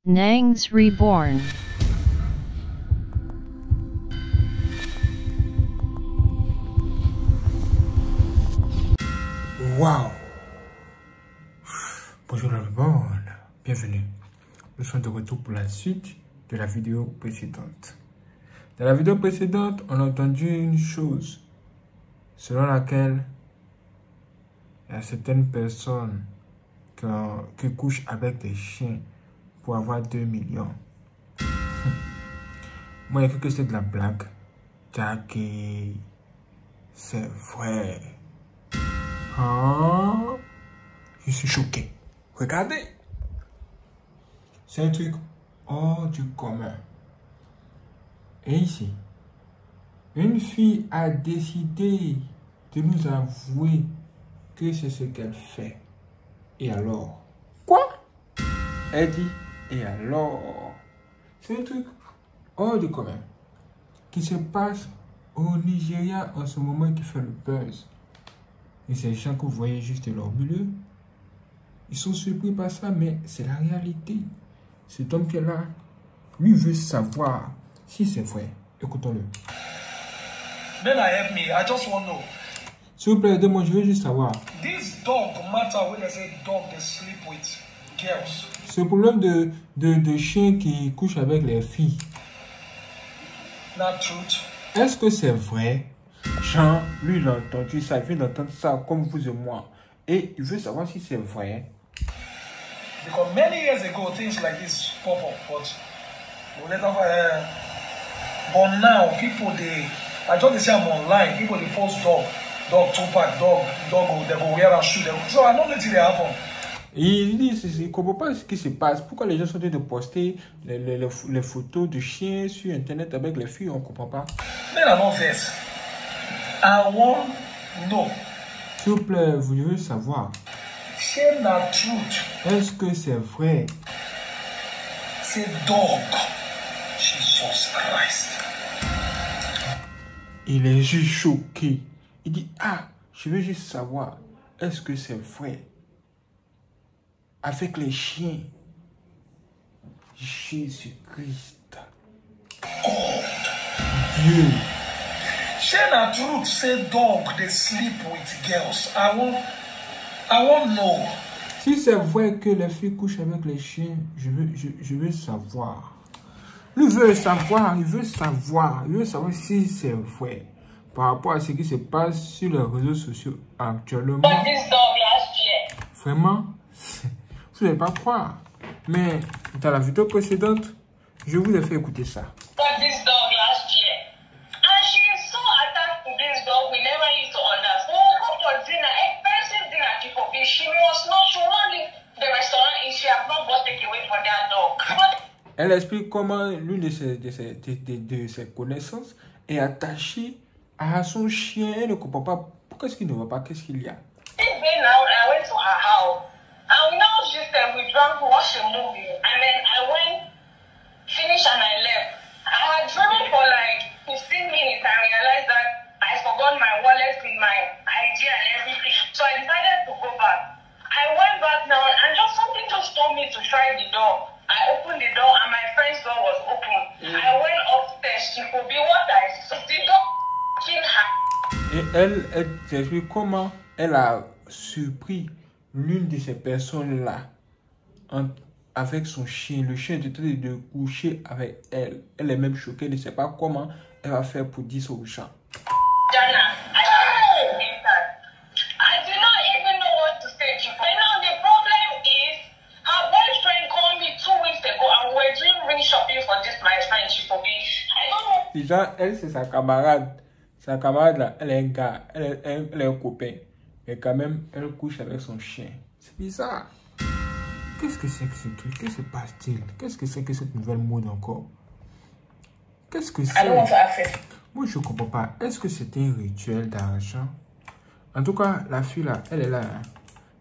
Nangs Reborn. Wow! Bonjour tout le monde, bienvenue. Nous sommes de retour pour la suite de la vidéo précédente. Dans la vidéo précédente, on a entendu une chose selon laquelle il y a certaines personnes qui couchent avec des chiens pour avoir 2 millions. Moi, il y a que c'est de la blague. Jackie, c'est vrai. Ah, je suis choqué. Regardez. C'est un truc hors du commun. Et ici, une fille a décidé de nous avouer que c'est ce qu'elle fait. Et alors? Quoi? Elle dit, et alors? C'est un truc hors du commun qui se passe au Nigeria en ce moment, qui fait le buzz. Et ces gens que vous voyez juste leur milieu, ils sont surpris par ça, mais c'est la réalité. Cet homme qui est là, lui veut savoir si c'est vrai. Écoutons-le. Bella, help me. I just want to know. S'il vous plaît, aidez-moi, je veux juste savoir. This dog matter when they say dog they sleep with girls. Ce problème de chiens qui couchent avec les filles, Not truth. est-ce que c'est vrai? Jean, lui, il a entendu ça, il vient d'entendre ça comme vous et moi. Et il veut savoir si c'est vrai. Because many years ago things like this pop up, but but now people I just say I'm online. People they post dog 2-pack, dog they go wear and shoot them. So I don't know if they happen. Et il dit, il ne comprend pas ce qui se passe. Pourquoi les gens sont en train de poster les photos de chiens sur Internet avec les filles, on ne comprend pas. Men are not this. I want know. S'il vous plaît, vous devez savoir. Say not truth. Est-ce que c'est vrai? Say dog. Jesus Christ. Il est juste choqué. Il dit, ah, je veux juste savoir, est-ce que c'est vrai? Avec les chiens, Jésus-Christ, Dieu. Say na truth, say dog they sleep with girls. I want know. Si c'est vrai que les filles couchent avec les chiens, je veux savoir. Lui veut savoir, il veut savoir si c'est vrai. Par rapport à ce qui se passe sur les réseaux sociaux actuellement. Vraiment, vous n'allez pas croire. Mais dans la vidéo précédente, je vous ai fait écouter ça. Elle explique comment l'une de ses connaissances est attachée à son chien. Elle ne comprend pas pourquoi est-ce qu'il ne va pas, qu'est-ce qu'il y a. We drank, watched a movie, and then I went, finished, and I left. I had driven for like 15 minutes and realized that I forgot my wallet with my ID and everything. So I decided to go back. I went back now, and something just told me to try the door. I opened the door, and my friend's door was open. I went upstairs. She could be what I saw. The door in her. Et elle t'explique comment elle a surpris l'une de ces personnes-là avec son chien. Le chien était en train de coucher avec elle. Elle est même choquée, elle ne sait pas comment elle va faire pour dire ça aux gens. Déjà, elle, c'est sa camarade. Sa camarade, là, elle est un gars, elle est un copain. Mais quand même, elle couche avec son chien. C'est bizarre. Qu'est-ce que c'est que ce truc? Que se passe-t-il? Qu'est-ce que c'est que cette nouvelle mode encore? Qu'est-ce que c'est? Moi, je ne comprends pas. Est-ce que c'est un rituel d'argent? En tout cas, la fille là, elle est là. Hein.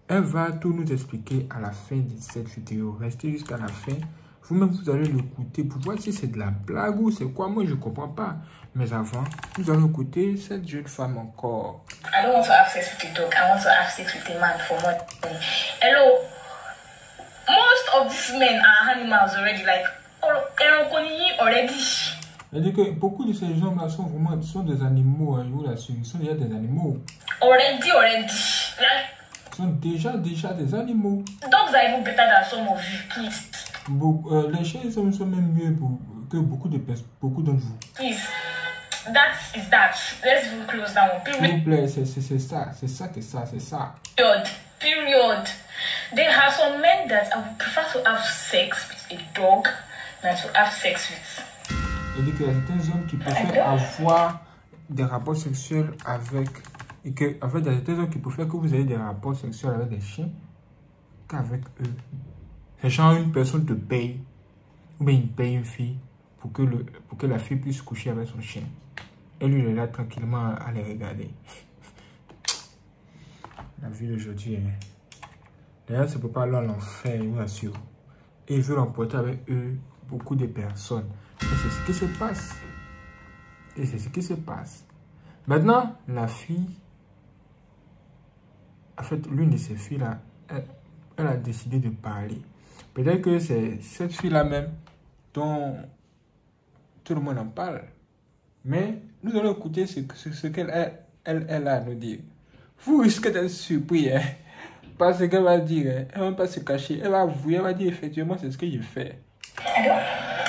Elle va tout nous expliquer à la fin de cette vidéo. Restez jusqu'à la fin. Vous-même, vous allez l'écouter pour voir si c'est de la blague ou c'est quoi. Moi, je ne comprends pas. Mais avant, nous allons écouter cette jeune femme encore. I don't want to have sex with a dog. I want to have sex with a man for money. Hello. Most of these men are animals already. Like, already. C'est-à-dire que beaucoup de ces hommes-là sont des animaux, hein, je vous l'assure. Ils sont déjà des animaux. Already. Like, ils sont déjà des animaux. Dogs are even better than some of you, please. Les chiens sont même mieux que beaucoup d'entre vous. Please. That is that. Let's close that one. S'il vous plaît, c'est ça. Period. There are some men that I would prefer to have sex with a dog than to have sex with. Il dit qu'il y a certains hommes qui préfèrent avoir des rapports sexuels avec... Et que, en fait, il y a certains hommes qui préfèrent que vous ayez des rapports sexuels avec des chiens qu'avec eux. C'est genre une personne te paye, ou bien il paye une fille pour que la fille puisse coucher avec son chien. Et lui, il est là tranquillement à les regarder. La vie d'aujourd'hui, hein. D'ailleurs, c'est pour pas aller à l'enfer, je vous assure. Et ils veulent emporter avec eux beaucoup de personnes. Et c'est ce qui se passe. Maintenant, la fille, en fait, l'une de ces filles-là, elle a décidé de parler. Peut-être que c'est cette fille-là même dont tout le monde en parle. Mais nous allons écouter ce qu'elle a à nous dire. Vous risquez d'être surpris, hein, parce qu'elle va dire, hein, elle ne va pas se cacher, elle va avouer, elle va dire effectivement c'est ce que j'ai fait. Hello?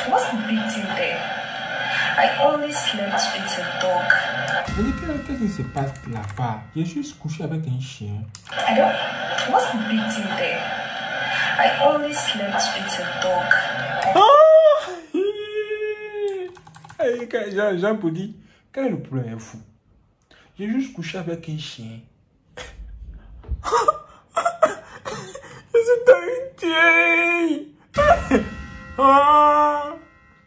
What's the big deal there? I always slept with a dog. Mais qu'est-ce qui se passe là-bas? J'ai juste couché avec un chien. Hello? What's the big deal there? I always slept with a dog. Jean pour dire, quel est le problème fou? J'ai juste couché avec un chien. Je suis tué.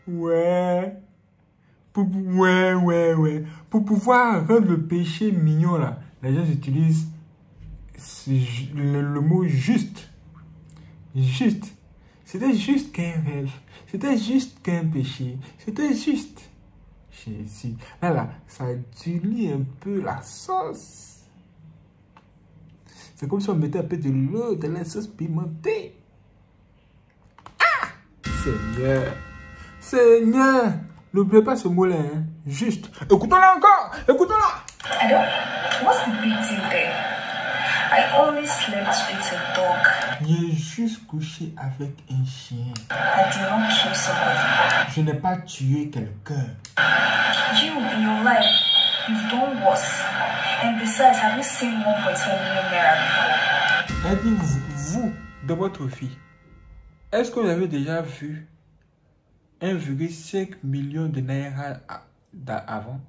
Ouais. Ouais. Pour pouvoir rendre le péché mignon, là, les gens utilisent le mot juste. Juste. C'était juste qu'un rêve. C'était juste qu'un péché. C'était juste. Là, ça dilué un peu la sauce. C'est comme si on mettait un peu de l'eau dans la sauce pimentée. Ah! Seigneur. N'oubliez pas ce mot-là, hein. Juste. Écoutons-la encore. Écoutons-la. Hello? What's the big deal there? I always slept with a dog. J'ai juste couché avec un chien. I did not kill somebody. Je n'ai pas tué quelqu'un. You, in your life, you've done worse. And besides, have you seen 1.1 million naira before? Elle dit, vous, de votre fille, est-ce que vous avez déjà vu 1,5 million de naira avant?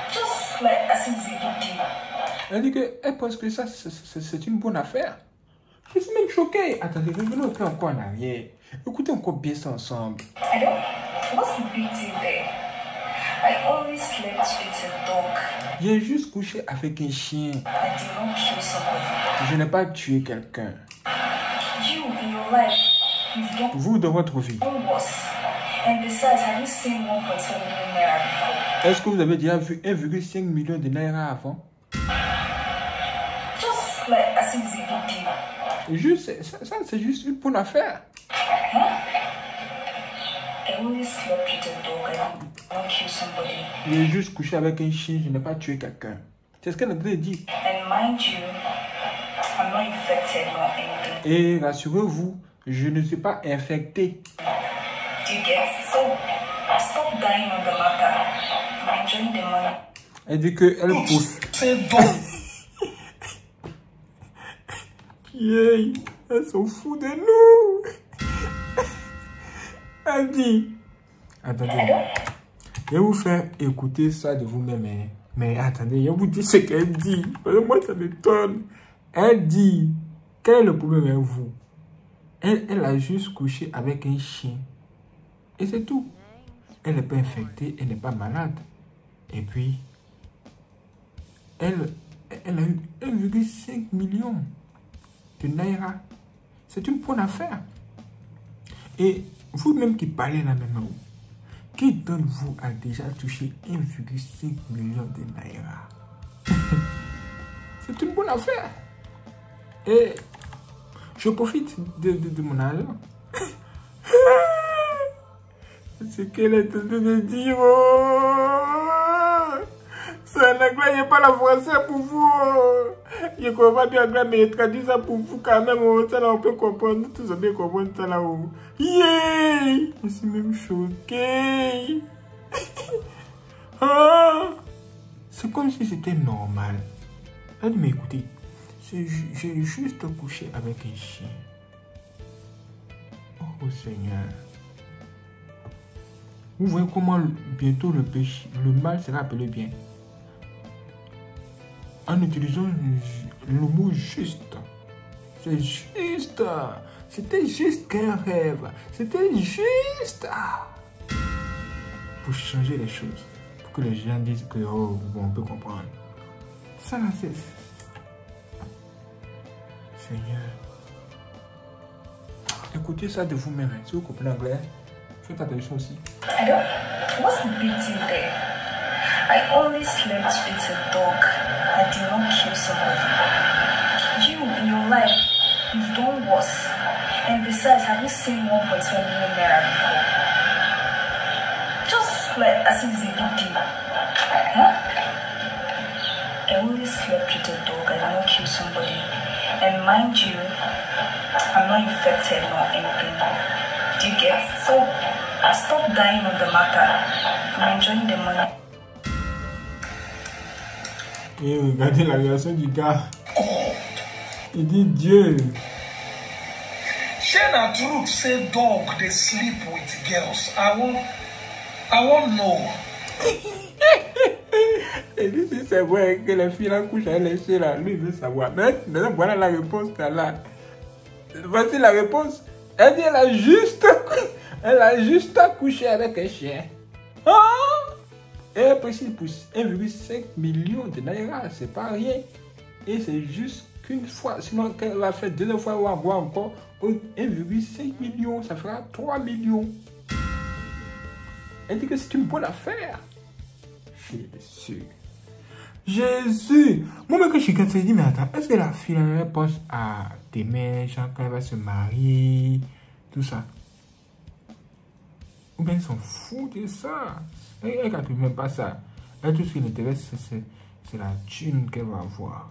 Just like as if it's a big deal. Elle dit qu'elle pense que ça, c'est une bonne affaire. Je suis même choqué. Attendez, revenons un peu encore en arrière. Écoutez encore bien ça ensemble. Hello? What's the big deal there? I always slept with a dog. J'ai juste couché avec un chien. I did not kill somebody. Je n'ai pas tué quelqu'un. You, in your life, you've done Vous, dans votre vie, worse. And besides, have you seen 1.1 million naira before? est-ce que vous avez déjà vu 1,5 million de naira avant? Just like as if it's a big deal. Juste, ça c'est juste une bonne affaire. I always slept with a dog. I did not kill somebody. J'ai juste couché avec un chien, je n'ai pas tué quelqu'un. C'est ce qu'elle a dit. And mind you, I'm not infected or anything. Et rassurez-vous, je ne suis pas infecté. Do you get? So, stop dying on the matter. I'm enjoying the money. Elle dit qu'elle pousse. C'est donc. Yay, elles sont fous de nous. Elle dit. Attendez. Je vais vous faire écouter ça de vous-même. Hein. Mais attendez, je vais vous dire ce qu'elle dit. Parce que moi, ça m'étonne. Elle dit, quel est le problème avec vous? Elle a juste couché avec un chien. Et c'est tout. Elle n'est pas infectée, elle n'est pas malade. Et puis, elle a eu 1,5 million de naira. C'est une bonne affaire. Et vous-même qui parlez là maintenant, qui d'entre vous a déjà touché 1,5 million de naira? C'est une bonne affaire. Et Je profite de mon argent. Ce qu'elle est en train de dire. C'est en anglais, il n'y a pas la français pour vous. Je ne comprends pas bien anglais, mais je traduis ça pour vous quand même. Ça là, on peut comprendre. Tout ça bien comprendre ça là-haut. Yeah! Je suis même choqué. Ah! C'est comme si c'était normal. Elle dit, mais écoutez, j'ai juste couché avec un chien. Oh Seigneur. Vous voyez comment bientôt le mal sera appelé bien. En utilisant le mot juste. C'est juste. C'était juste qu'un rêve. C'était juste. Pour changer les choses. Pour que les gens disent que, oh, bon, on peut comprendre. Ça, là, c'est... Seigneur. Écoutez ça de vous-même. Si vous comprenez l'anglais, faites attention aussi. I don't. What's the big deal there? I only slept with a dog. I did not kill somebody. You, in your life, you've done worse. And besides, have you seen 1.1 million naira before? Just like as if it's a big deal. Huh? I only slept with a dog. I did not kill somebody. And mind you, I'm not infected nor anything. Do you get? So I stopped dying on the matter. I'm enjoying the money. Et regardez la réaction du gars. Il dit Dieu. Share the truth, say dog, they sleep with girls. I won't know. Et dit si c'est vrai que les filles là couchent avec les chiens là, lui il veut savoir. Maintenant voilà la réponse là. Voici la réponse. Elle dit elle a juste couché avec un chien. Ah! Et elle précise pour 1,5 million de naira, c'est pas rien. Et c'est juste qu'une fois, sinon qu'elle l'a fait 2 fois ou encore 1,5 million, ça fera 3 millions. Elle dit que c'est une bonne affaire. Jésus. Moi-même que je suis quand je dis, mais attends, est-ce que la fille elle pense à t'aimer, quand elle va se marier, tout ça? Ou bien ils s'en foutent de ça. Elle ne même pas ça. Elle, tout ce qui l'intéresse, c'est la thune qu'elle va avoir.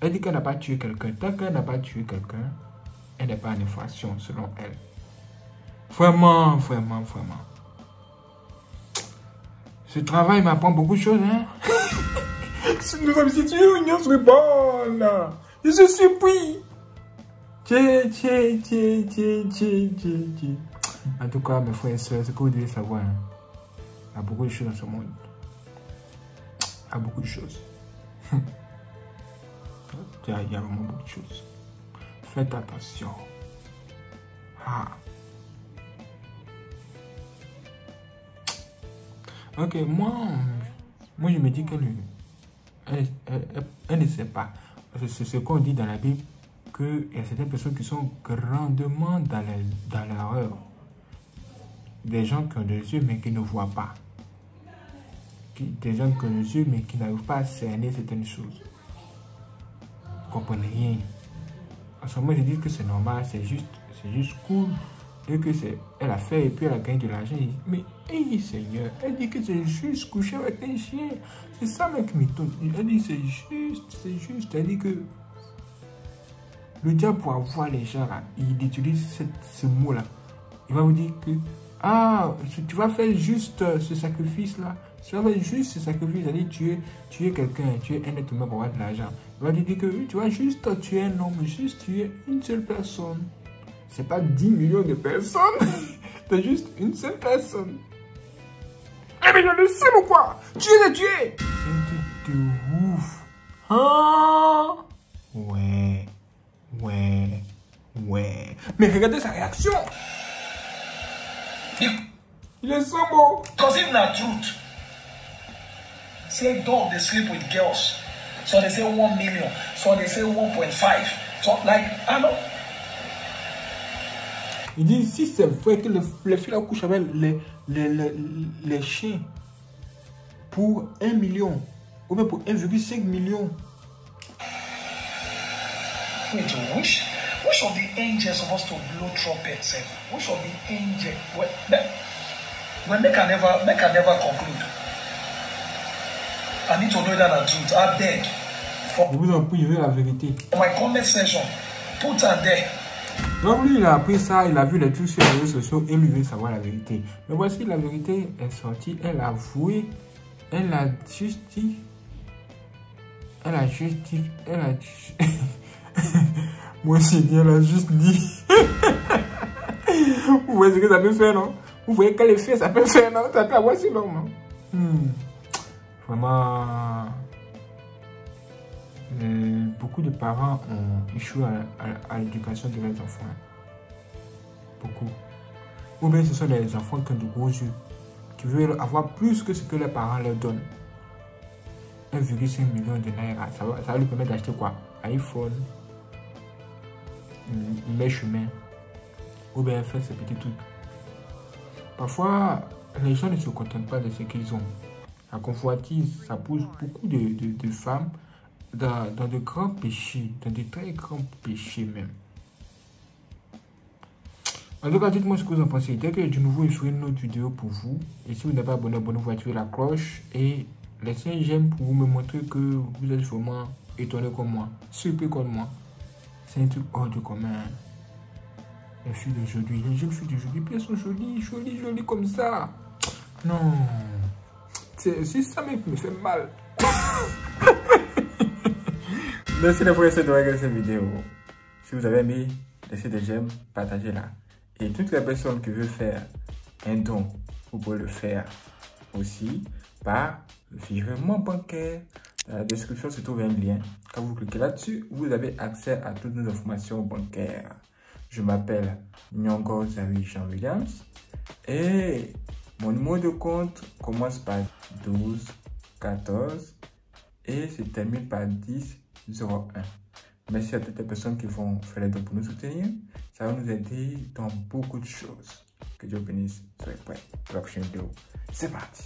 Elle dit qu'elle n'a pas tué quelqu'un. Tant qu'elle n'a pas tué quelqu'un, elle n'est pas en infraction, selon elle. Vraiment. Ce travail m'apprend beaucoup de choses, hein. Nous sommes situés au Union Bonne. Je suis surpris. En tout cas, mes frères et sœurs, ce que vous devez savoir, hein, il y a beaucoup de choses dans ce monde. Il y a beaucoup de choses. Il y a vraiment beaucoup de choses. Faites attention. Ah. Ok, moi je me dis qu'elle ne sait pas. C'est ce qu'on dit dans la Bible, qu'il y a certaines personnes qui sont grandement dans l'erreur. Des gens qui ont des yeux mais qui ne voient pas. Des gens qui ont des yeux mais qui n'arrivent pas à cerner certaines choses. Vous ne comprenez rien. En ce moment, je dis que c'est normal, c'est juste cool. Et que elle a fait et puis elle a gagné de l'argent. Mais, hey, Seigneur, elle dit que c'est juste coucher avec un chien. C'est ça, mec, qui m'étonne. Elle dit c'est juste. Elle dit que le diable, pour avoir les gens là, il utilise ce mot-là. Il va vous dire que, ah, tu vas faire juste ce sacrifice-là. Tu vas faire juste ce sacrifice, c'est-à-dire tuer quelqu'un, tuer un être humain pour avoir de l'argent. Il va te dire que tu vas juste tuer un homme, juste tuer une seule personne. C'est pas 10 millions de personnes. C'est juste une seule personne. Eh mais je le sais ou quoi? Tu es tué. C'est un truc de ouf. Ah. Ouais. Mais regardez sa réaction. Il est sombre. Because if not truth, say dog they sleep with girls. So they say 1 million. So they say 1.5. So like, I know. Il dit, si c'est vrai que les filles couchent avec les chiens pour 1 million, ou bien pour 1,5 million. Which of the angels supposed to blow trumpets? Which of the angel? Well, make I never conclude. I need to know that the truth. I beg. Je vous en prie, je veux la vérité. For my comment section, put her there. Donc lui, il a appris ça, il a vu les trucs sur les réseaux sociaux et lui veut savoir la vérité. Mais voici, la vérité est sortie, elle a avoué, elle a juste dit, moi aussi, elle a juste dit. Vous voyez ce que ça peut faire, non? Vous voyez quel effet ça peut faire, non? Ça peut avoir si long, non? Vraiment, beaucoup de parents ont échoué à l'éducation de leurs enfants. Beaucoup. Ou bien ce sont les enfants qui ont de gros yeux, qui veulent avoir plus que ce que les parents leur donnent. 1,5 million de naira, ça va lui permettre d'acheter quoi? iPhone, une mèche-main, ou bien faire ces petits trucs. Parfois, les gens ne se contentent pas de ce qu'ils ont. La convoitise, ça pousse beaucoup de femmes dans de grands péchés, dans de très grands péchés même. En tout cas, dites-moi ce que vous en pensez. Dès que de nouveau, je ferai une autre vidéo pour vous. Et si vous n'êtes pas abonné, abonnez-vous, activez la cloche et laissez un j'aime pour me montrer que vous êtes vraiment étonné comme moi, surpris comme moi. C'est un truc hors du commun. Les filles d'aujourd'hui, les jeunes filles d'aujourd'hui, elles sont jolies comme ça. Non. Si ça me fait mal. Merci d'avoir regardé cette vidéo. Si vous avez aimé, laissez des j'aime, partagez-la. Et toutes les personnes qui veulent faire un don, vous pouvez le faire aussi par virement bancaire. Dans la description se trouve un lien. Quand vous cliquez là-dessus, vous avez accès à toutes nos informations bancaires. Je m'appelle Nyongo Zari Jean Williams et mon numéro de compte commence par 12 14 et se termine par 10 01. Merci à toutes les personnes qui vont faire les dons pour nous soutenir. Ça va nous aider dans beaucoup de choses. Que Dieu bénisse. Soyez prêts pour la prochaine vidéo. C'est parti.